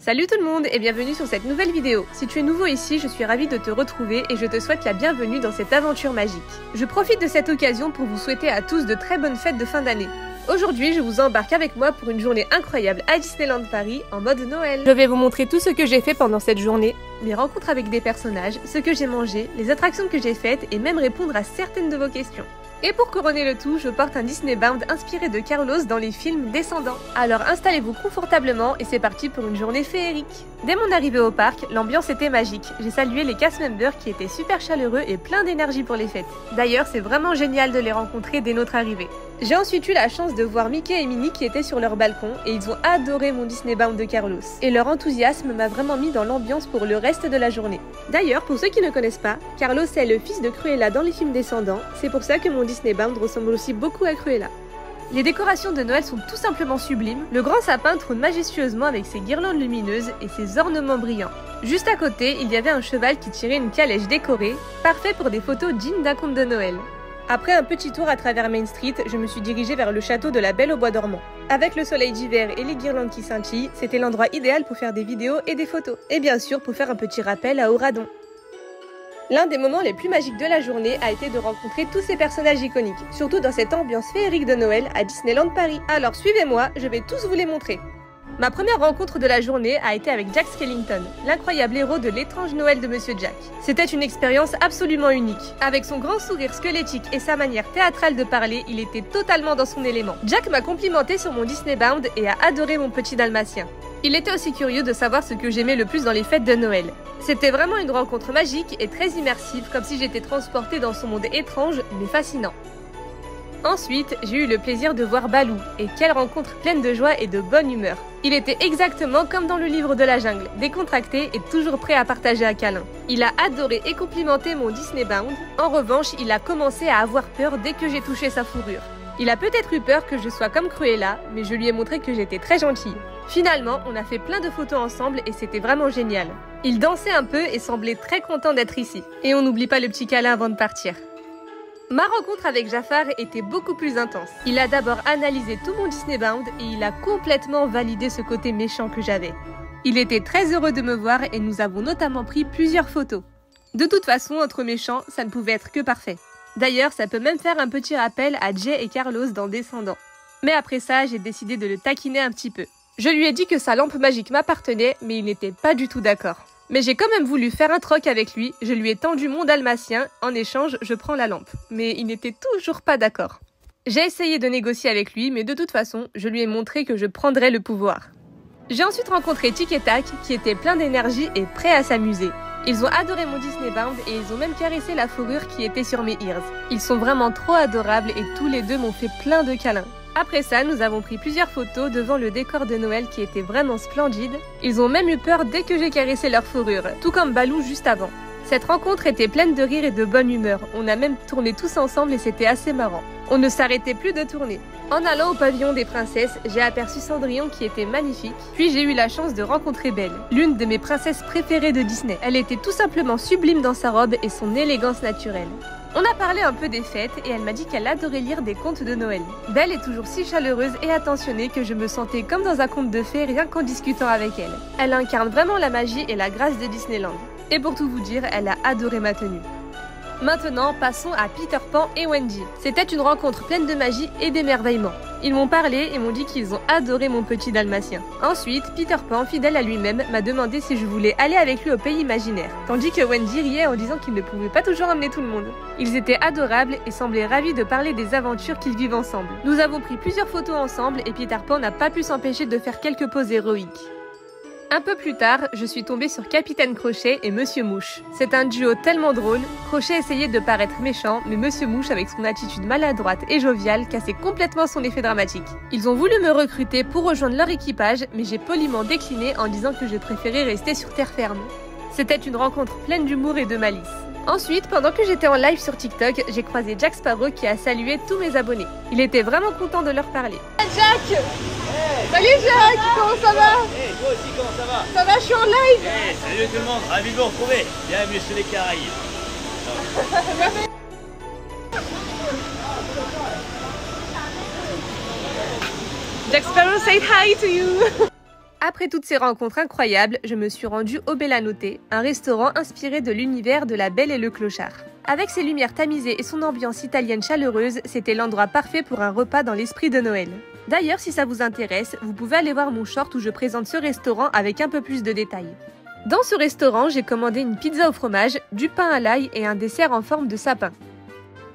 Salut tout le monde et bienvenue sur cette nouvelle vidéo. Si tu es nouveau ici, je suis ravie de te retrouver et je te souhaite la bienvenue dans cette aventure magique. Je profite de cette occasion pour vous souhaiter à tous de très bonnes fêtes de fin d'année. Aujourd'hui, je vous embarque avec moi pour une journée incroyable à Disneyland Paris en mode Noël. Je vais vous montrer tout ce que j'ai fait pendant cette journée, mes rencontres avec des personnages, ce que j'ai mangé, les attractions que j'ai faites et même répondre à certaines de vos questions. Et pour couronner le tout, je porte un Disney Bound inspiré de Carlos dans les films Descendants. Alors installez-vous confortablement et c'est parti pour une journée féerique. Dès mon arrivée au parc, l'ambiance était magique. J'ai salué les cast members qui étaient super chaleureux et plein d'énergie pour les fêtes. D'ailleurs, c'est vraiment génial de les rencontrer dès notre arrivée. J'ai ensuite eu la chance de voir Mickey et Minnie qui étaient sur leur balcon et ils ont adoré mon Disney Bound de Carlos. Et leur enthousiasme m'a vraiment mis dans l'ambiance pour le reste de la journée. D'ailleurs, pour ceux qui ne connaissent pas, Carlos est le fils de Cruella dans les films Descendants. C'est pour ça que mon Disney Bound ressemble aussi beaucoup à Cruella. Les décorations de Noël sont tout simplement sublimes. Le grand sapin trône majestueusement avec ses guirlandes lumineuses et ses ornements brillants. Juste à côté, il y avait un cheval qui tirait une calèche décorée, parfait pour des photos dignes d'un conte de Noël. Après un petit tour à travers Main Street, je me suis dirigée vers le château de la Belle au Bois dormant. Avec le soleil d'hiver et les guirlandes qui scintillent, c'était l'endroit idéal pour faire des vidéos et des photos. Et bien sûr pour faire un petit rappel à Auradon. L'un des moments les plus magiques de la journée a été de rencontrer tous ces personnages iconiques, surtout dans cette ambiance féerique de Noël à Disneyland Paris. Alors suivez-moi, je vais tous vous les montrer. Ma première rencontre de la journée a été avec Jack Skellington, l'incroyable héros de l'étrange Noël de Monsieur Jack. C'était une expérience absolument unique. Avec son grand sourire squelettique et sa manière théâtrale de parler, il était totalement dans son élément. Jack m'a complimenté sur mon Disney Bound et a adoré mon petit dalmatien. Il était aussi curieux de savoir ce que j'aimais le plus dans les fêtes de Noël. C'était vraiment une rencontre magique et très immersive, comme si j'étais transportée dans son monde étrange mais fascinant. Ensuite, j'ai eu le plaisir de voir Baloo, et quelle rencontre pleine de joie et de bonne humeur. Il était exactement comme dans le livre de la jungle, décontracté et toujours prêt à partager un câlin. Il a adoré et complimenté mon Disney Bound. En revanche, il a commencé à avoir peur dès que j'ai touché sa fourrure. Il a peut-être eu peur que je sois comme Cruella, mais je lui ai montré que j'étais très gentille. Finalement, on a fait plein de photos ensemble et c'était vraiment génial. Il dansait un peu et semblait très content d'être ici. Et on n'oublie pas le petit câlin avant de partir. Ma rencontre avec Jafar était beaucoup plus intense. Il a d'abord analysé tout mon Disney Bound et il a complètement validé ce côté méchant que j'avais. Il était très heureux de me voir et nous avons notamment pris plusieurs photos. De toute façon, entre méchants, ça ne pouvait être que parfait. D'ailleurs, ça peut même faire un petit rappel à Jay et Carlos dans Descendants. Mais après ça, j'ai décidé de le taquiner un petit peu. Je lui ai dit que sa lampe magique m'appartenait, mais il n'était pas du tout d'accord. Mais j'ai quand même voulu faire un troc avec lui, je lui ai tendu mon dalmatien, en échange je prends la lampe. Mais il n'était toujours pas d'accord. J'ai essayé de négocier avec lui, mais de toute façon, je lui ai montré que je prendrais le pouvoir. J'ai ensuite rencontré Tic et Tac, qui était plein d'énergie et prêt à s'amuser. Ils ont adoré mon Disney Bound et ils ont même caressé la fourrure qui était sur mes ears. Ils sont vraiment trop adorables et tous les deux m'ont fait plein de câlins. Après ça, nous avons pris plusieurs photos devant le décor de Noël qui était vraiment splendide. Ils ont même eu peur dès que j'ai caressé leur fourrure, tout comme Baloo juste avant. Cette rencontre était pleine de rire et de bonne humeur. On a même tourné tous ensemble et c'était assez marrant. On ne s'arrêtait plus de tourner. En allant au pavillon des princesses, j'ai aperçu Cendrillon qui était magnifique. Puis j'ai eu la chance de rencontrer Belle, l'une de mes princesses préférées de Disney. Elle était tout simplement sublime dans sa robe et son élégance naturelle. On a parlé un peu des fêtes et elle m'a dit qu'elle adorait lire des contes de Noël. Belle est toujours si chaleureuse et attentionnée que je me sentais comme dans un conte de fées rien qu'en discutant avec elle. Elle incarne vraiment la magie et la grâce de Disneyland. Et pour tout vous dire, elle a adoré ma tenue. Maintenant, passons à Peter Pan et Wendy. C'était une rencontre pleine de magie et d'émerveillement. Ils m'ont parlé et m'ont dit qu'ils ont adoré mon petit dalmatien. Ensuite, Peter Pan, fidèle à lui-même, m'a demandé si je voulais aller avec lui au pays imaginaire, tandis que Wendy riait en disant qu'il ne pouvait pas toujours emmener tout le monde. Ils étaient adorables et semblaient ravis de parler des aventures qu'ils vivent ensemble. Nous avons pris plusieurs photos ensemble et Peter Pan n'a pas pu s'empêcher de faire quelques poses héroïques. Un peu plus tard, je suis tombée sur Capitaine Crochet et Monsieur Mouche. C'est un duo tellement drôle. Crochet essayait de paraître méchant, mais Monsieur Mouche, avec son attitude maladroite et joviale, cassait complètement son effet dramatique. Ils ont voulu me recruter pour rejoindre leur équipage, mais j'ai poliment décliné en disant que je préférais rester sur terre ferme. C'était une rencontre pleine d'humour et de malice. Ensuite, pendant que j'étais en live sur TikTok, j'ai croisé Jack Sparrow qui a salué tous mes abonnés. Il était vraiment content de leur parler. Jack! Salut Jack, comment ça va? Hey, toi aussi, comment ça va? Ça va, je suis en live. Hey, salut tout le monde, ravi de vous retrouver. Bienvenue sur les Caraïbes. Jack Sparrow, say hi to you. Après toutes ces rencontres incroyables, je me suis rendue au Bellanote, un restaurant inspiré de l'univers de La Belle et le Clochard. Avec ses lumières tamisées et son ambiance italienne chaleureuse, c'était l'endroit parfait pour un repas dans l'esprit de Noël. D'ailleurs, si ça vous intéresse, vous pouvez aller voir mon short où je présente ce restaurant avec un peu plus de détails. Dans ce restaurant, j'ai commandé une pizza au fromage, du pain à l'ail et un dessert en forme de sapin.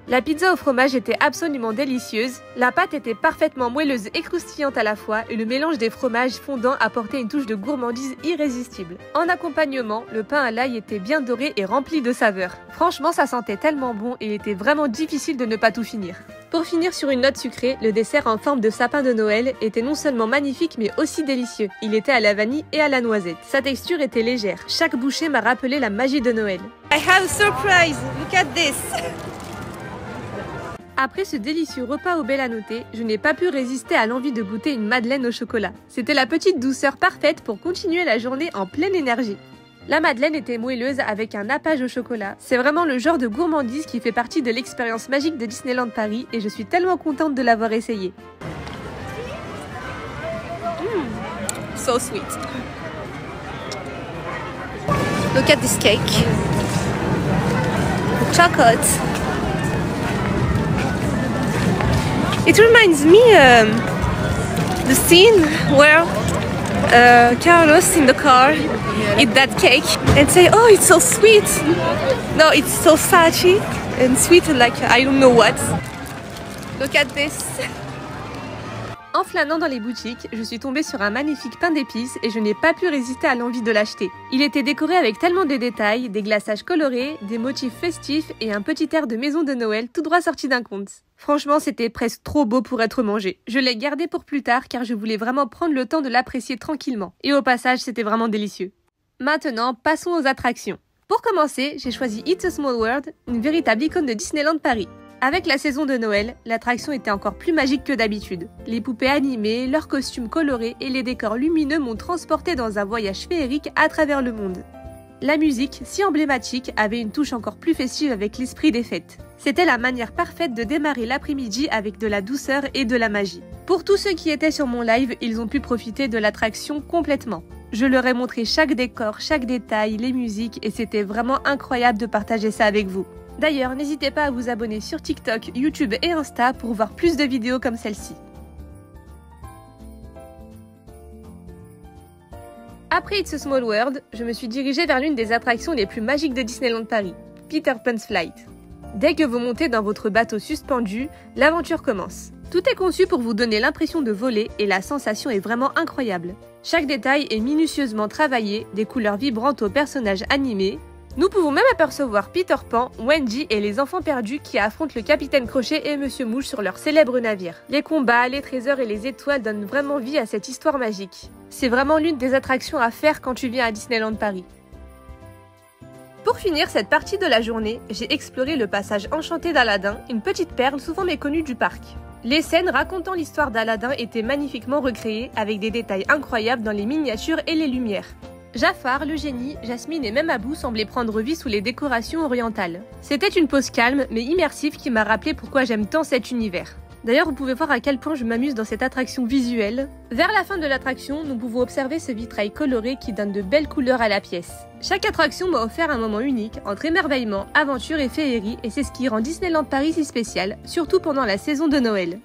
La pizza au fromage était absolument délicieuse, la pâte était parfaitement moelleuse et croustillante à la fois et le mélange des fromages fondants apportait une touche de gourmandise irrésistible. En accompagnement, le pain à l'ail était bien doré et rempli de saveurs. Franchement, ça sentait tellement bon et il était vraiment difficile de ne pas tout finir. Pour finir sur une note sucrée, le dessert en forme de sapin de Noël était non seulement magnifique mais aussi délicieux. Il était à la vanille et à la noisette. Sa texture était légère. Chaque bouchée m'a rappelé la magie de Noël. I have a surprise. Look at this. Après ce délicieux repas au Bellanote, je n'ai pas pu résister à l'envie de goûter une madeleine au chocolat. C'était la petite douceur parfaite pour continuer la journée en pleine énergie. La madeleine était moelleuse avec un nappage au chocolat. C'est vraiment le genre de gourmandise qui fait partie de l'expérience magique de Disneyland Paris et je suis tellement contente de l'avoir essayé. So sweet. Look at this cake. Chocolate. It reminds me the scene where Carlos in the car eat that cake and say, "Oh, it's so sweet." No, it's so fatty and sweet and like I don't know what. Look at this. En flânant dans les boutiques, je suis tombée sur un magnifique pain d'épices et je n'ai pas pu résister à l'envie de l'acheter. Il était décoré avec tellement de détails, des glaçages colorés, des motifs festifs et un petit air de maison de Noël tout droit sorti d'un conte. Franchement, c'était presque trop beau pour être mangé. Je l'ai gardé pour plus tard car je voulais vraiment prendre le temps de l'apprécier tranquillement. Et au passage, c'était vraiment délicieux. Maintenant, passons aux attractions. Pour commencer, j'ai choisi It's a Small World, une véritable icône de Disneyland Paris. Avec la saison de Noël, l'attraction était encore plus magique que d'habitude. Les poupées animées, leurs costumes colorés et les décors lumineux m'ont transporté dans un voyage féerique à travers le monde. La musique, si emblématique, avait une touche encore plus festive avec l'esprit des fêtes. C'était la manière parfaite de démarrer l'après-midi avec de la douceur et de la magie. Pour tous ceux qui étaient sur mon live, ils ont pu profiter de l'attraction complètement. Je leur ai montré chaque décor, chaque détail, les musiques et c'était vraiment incroyable de partager ça avec vous. D'ailleurs, n'hésitez pas à vous abonner sur TikTok, YouTube et Insta pour voir plus de vidéos comme celle-ci. Après It's a Small World, je me suis dirigée vers l'une des attractions les plus magiques de Disneyland Paris, Peter Pan's Flight. Dès que vous montez dans votre bateau suspendu, l'aventure commence. Tout est conçu pour vous donner l'impression de voler et la sensation est vraiment incroyable. Chaque détail est minutieusement travaillé, des couleurs vibrantes aux personnages animés. Nous pouvons même apercevoir Peter Pan, Wendy et les enfants perdus qui affrontent le capitaine Crochet et Monsieur Mouche sur leur célèbre navire. Les combats, les trésors et les étoiles donnent vraiment vie à cette histoire magique. C'est vraiment l'une des attractions à faire quand tu viens à Disneyland Paris. Pour finir cette partie de la journée, j'ai exploré le passage enchanté d'Aladin, une petite perle souvent méconnue du parc. Les scènes racontant l'histoire d'Aladin étaient magnifiquement recréées avec des détails incroyables dans les miniatures et les lumières. Jafar, le génie, Jasmine et même Abou semblaient prendre vie sous les décorations orientales. C'était une pause calme mais immersive qui m'a rappelé pourquoi j'aime tant cet univers. D'ailleurs, vous pouvez voir à quel point je m'amuse dans cette attraction visuelle. Vers la fin de l'attraction, nous pouvons observer ce vitrail coloré qui donne de belles couleurs à la pièce. Chaque attraction m'a offert un moment unique entre émerveillement, aventure et féerie et c'est ce qui rend Disneyland Paris si spécial, surtout pendant la saison de Noël.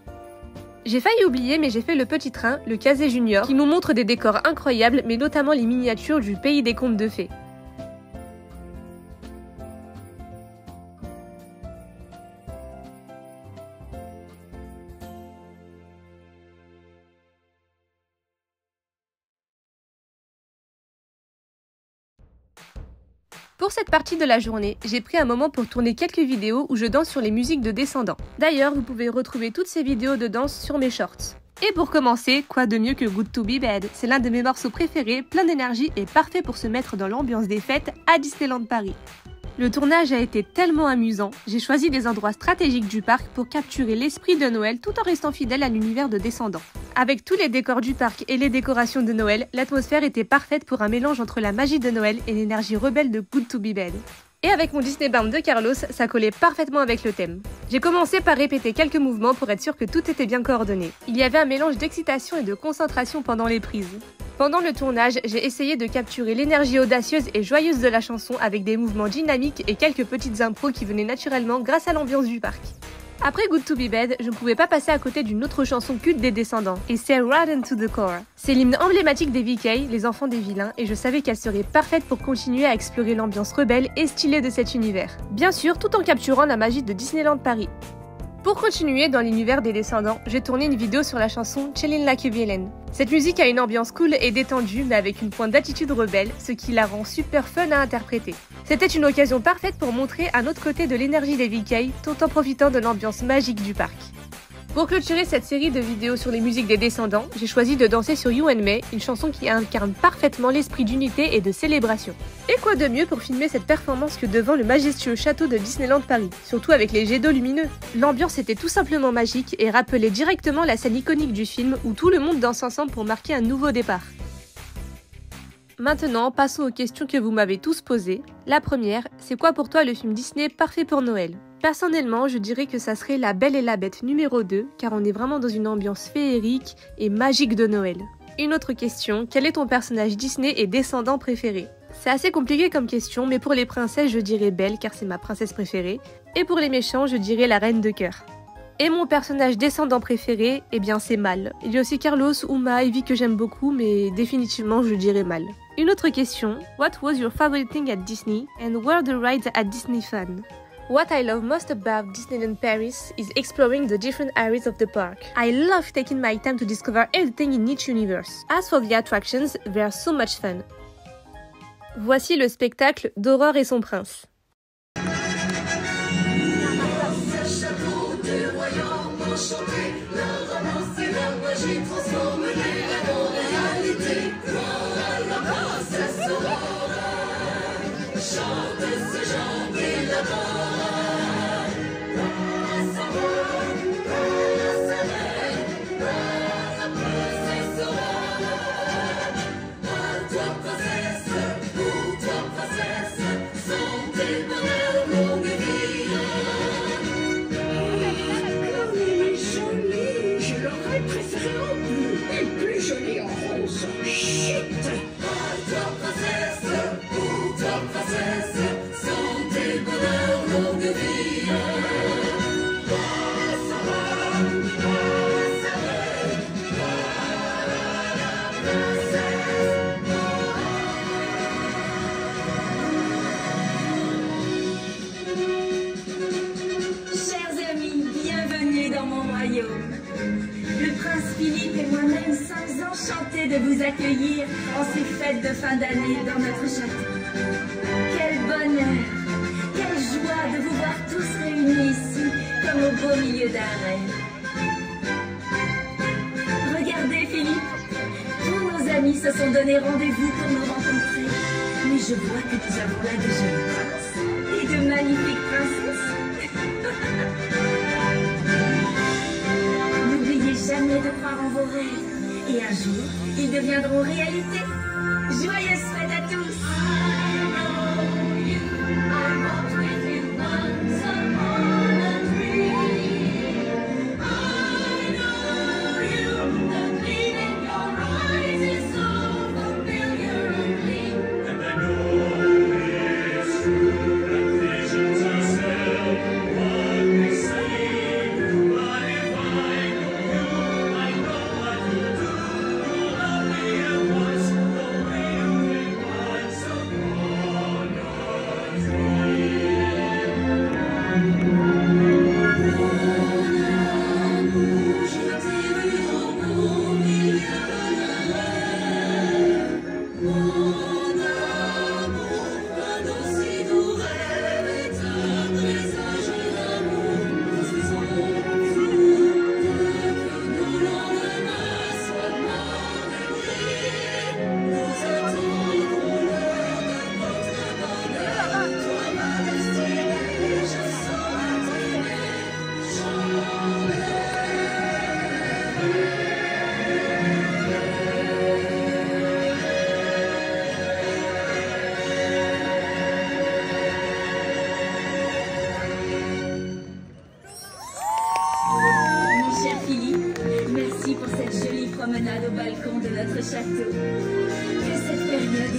J'ai failli oublier mais j'ai fait le petit train, le Casey Junior, qui nous montre des décors incroyables mais notamment les miniatures du pays des contes de fées. Pour cette partie de la journée, j'ai pris un moment pour tourner quelques vidéos où je danse sur les musiques de Descendants. D'ailleurs, vous pouvez retrouver toutes ces vidéos de danse sur mes shorts. Et pour commencer, quoi de mieux que Good to Be Bad? C'est l'un de mes morceaux préférés, plein d'énergie et parfait pour se mettre dans l'ambiance des fêtes à Disneyland Paris. Le tournage a été tellement amusant, j'ai choisi des endroits stratégiques du parc pour capturer l'esprit de Noël tout en restant fidèle à l'univers de Descendants. Avec tous les décors du parc et les décorations de Noël, l'atmosphère était parfaite pour un mélange entre la magie de Noël et l'énergie rebelle de Good to Be Bad. Et avec mon Disney Bound de Carlos, ça collait parfaitement avec le thème. J'ai commencé par répéter quelques mouvements pour être sûr que tout était bien coordonné. Il y avait un mélange d'excitation et de concentration pendant les prises. Pendant le tournage, j'ai essayé de capturer l'énergie audacieuse et joyeuse de la chanson avec des mouvements dynamiques et quelques petites impros qui venaient naturellement grâce à l'ambiance du parc. Après Good to Be Bad, je ne pouvais pas passer à côté d'une autre chanson culte des Descendants, et c'est Rotten to the Core. C'est l'hymne emblématique des VK, les enfants des vilains, et je savais qu'elle serait parfaite pour continuer à explorer l'ambiance rebelle et stylée de cet univers. Bien sûr, tout en capturant la magie de Disneyland Paris. Pour continuer dans l'univers des Descendants, j'ai tourné une vidéo sur la chanson Chillin' Like a Villain. Cette musique a une ambiance cool et détendue, mais avec une pointe d'attitude rebelle, ce qui la rend super fun à interpréter. C'était une occasion parfaite pour montrer un autre côté de l'énergie des VK, tout en profitant de l'ambiance magique du parc. Pour clôturer cette série de vidéos sur les musiques des Descendants, j'ai choisi de danser sur You and Me, une chanson qui incarne parfaitement l'esprit d'unité et de célébration. Et quoi de mieux pour filmer cette performance que devant le majestueux château de Disneyland Paris, surtout avec les jets d'eau lumineux. L'ambiance était tout simplement magique et rappelait directement la scène iconique du film où tout le monde danse ensemble pour marquer un nouveau départ. Maintenant, passons aux questions que vous m'avez tous posées. La première, c'est quoi pour toi le film Disney parfait pour Noël ? Personnellement, je dirais que ça serait La Belle et la Bête numéro 2, car on est vraiment dans une ambiance féerique et magique de Noël. Une autre question, quel est ton personnage Disney et descendant préféré ? C'est assez compliqué comme question, mais pour les princesses, je dirais Belle, car c'est ma princesse préférée, et pour les méchants, je dirais la Reine de Cœur. Et mon personnage descendant préféré, eh bien c'est Mal. Il y a aussi Carlos, Uma, Evie que j'aime beaucoup, mais définitivement je dirais Mal. Une autre question, what was your favorite thing at Disney, and were the rides at Disney fun? What I love most about Disneyland Paris is exploring the different areas of the park. I love taking my time to discover everything in each universe. As for the attractions, they are so much fun. Voici le spectacle d'Aurore et son prince. Le prince Philippe et moi-même sommes enchantés de vous accueillir en ces fêtes de fin d'année dans notre château. Quel bonheur, quelle joie de vous voir tous réunis ici comme au beau milieu d'un rêve. Regardez Philippe, tous nos amis se sont donné rendez-vous pour nous rencontrer. Mais je vois que nous avons là de jolis princes et de magnifiques princesses. Jamais de croire en vos rêves, et un jour, ils deviendront réalité. Joyeuses fêtes à tous!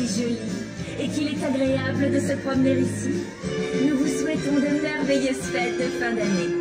est joli et qu'il est agréable de se promener ici, nous vous souhaitons de merveilleuses fêtes de fin d'année.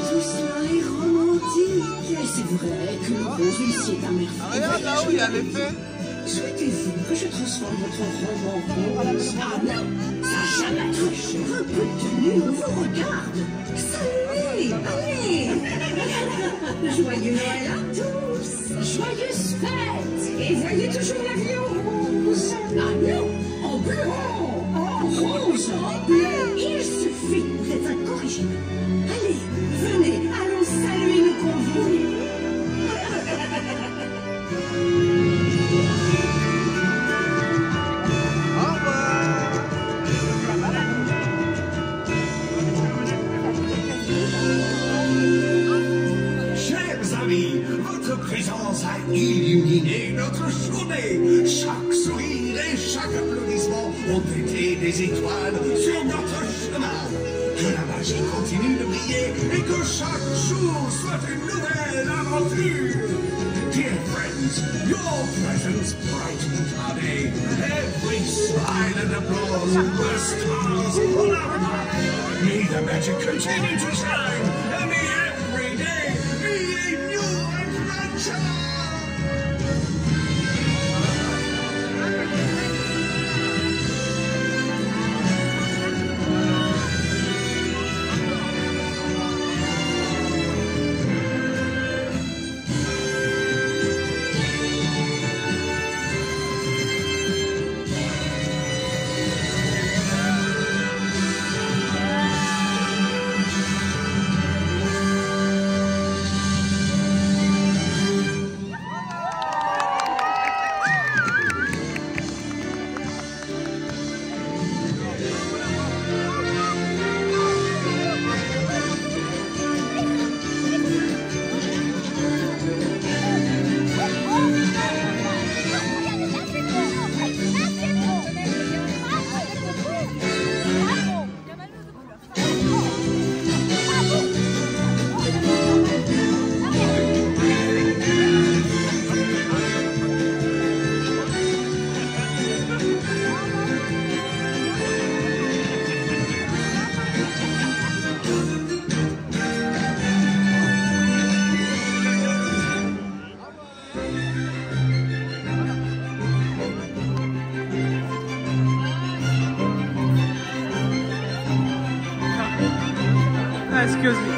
Tout cela est romantique. Et c'est vrai que le bon réussit à merveille. Regarde là où il y a l'effet. Souhaitez-vous que je transforme votre robe en rose? Ah non, ça jamais. Un peu de tenue vous regarde. Salut, allez. Joyeux Noël à tous. Joyeuses fêtes. Et voyez toujours l'avion rose. Ah non, en blanc, en rose, en bleu. Il suffit d'être incorrigible. Allez, venez, allons saluer nos convives. Chers amis, votre présence a illuminé notre journée. Chaque sourire et chaque applaudissement ont été des étoiles sur notre chemin. Que la magie continue de briller et que chaque jour soit une nouvelle aventure. Dear friends, your presence brightens our day. Every smile and applause, the stars on our path. May the magic continue to shine, and may every day be a new adventure. Excuse me.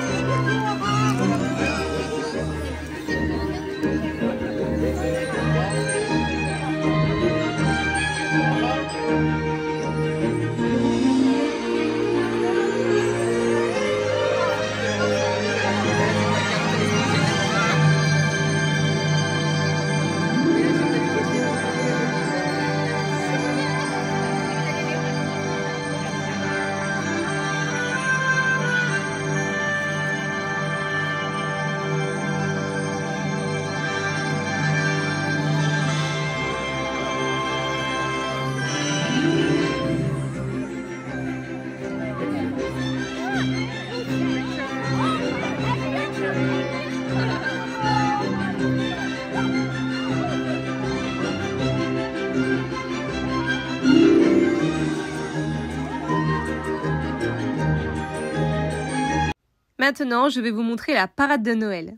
Maintenant, je vais vous montrer la parade de Noël.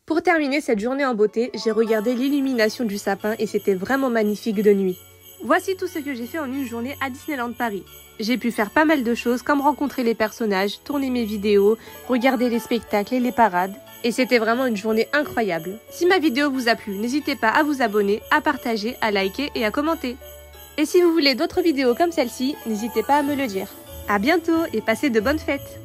Pour terminer cette journée en beauté, j'ai regardé l'illumination du sapin et c'était vraiment magnifique de nuit. Voici tout ce que j'ai fait en une journée à Disneyland Paris. J'ai pu faire pas mal de choses comme rencontrer les personnages, tourner mes vidéos, regarder les spectacles et les parades. Et c'était vraiment une journée incroyable. Si ma vidéo vous a plu, n'hésitez pas à vous abonner, à partager, à liker et à commenter. Et si vous voulez d'autres vidéos comme celle-ci, n'hésitez pas à me le dire. À bientôt et passez de bonnes fêtes!